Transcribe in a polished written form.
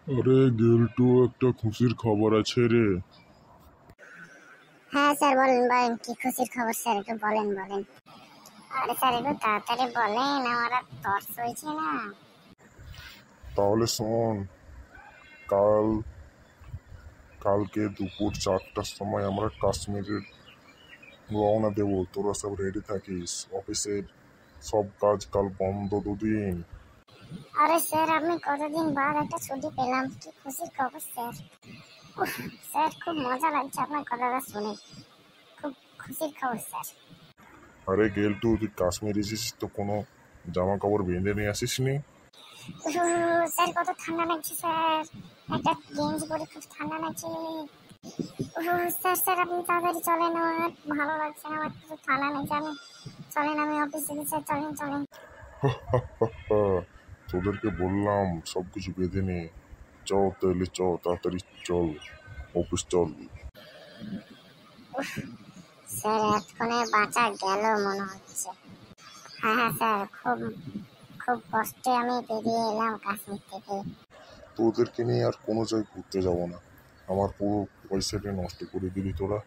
আরে গেলটু, একটা খুশির খবর আছে রে। হ্যাঁ স্যার, বলেন বলেন, কি খুশির খবর স্যার, একটু বলেন বলেন। আরে স্যার একটু তাড়াতাড়ি বলেন, আমার আর তর্স হয়েছে না। তাহলে শোন, কাল কালকে দুপুর 4টার সময় আমরা কাশ্মীরের রওনা দেবো। তোরা সব রেডি থাকিস। অফিসের সব কাজ কাল বন্ধ দুদিন। আরে স্যার, আমি কতদিন বাদ একটা ছুটি পেলাম, কি খুশির খবর স্যার। উফ, স্যার খুব মজা লাগছে আপনার কথাটা শুনে, খুব খুশির খবর স্যার। আরে গেলটু, তুই কাশ্মীর এসেছিস তো কোনো জামা কাপড় বেঁধে নিয়ে আসিস নি? উহ, স্যার কত ঠান্ডা লাগছে স্যার, একটা গেঞ্জি পরে খুব ঠান্ডা লাগছে। স্যার স্যার আপনি তাড়াতাড়ি চলেন, আমার ভালো লাগছে না, আমার খুব ঠান্ডা লাগছে, আমি চলেন, আমি অফিসে গেছি, স্যার চলেন চলেন। তোদেরকে বললাম সব কিছু বেঁধে নে। চল তাহলে, চল তাড়াতাড়ি চল, অফিস চল। স্যার এতক্ষণে বাঁচা গেল মনে হচ্ছে। হ্যাঁ হ্যাঁ স্যার, খুব খুব কষ্টে আমি বেরিয়ে এলাম কাশ্মীর থেকে। তোদেরকে নিয়ে আর কোনো জায়গায় ঘুরতে যাব না। আমার পুরো পয়সাটা নষ্ট করে দিলি তোরা।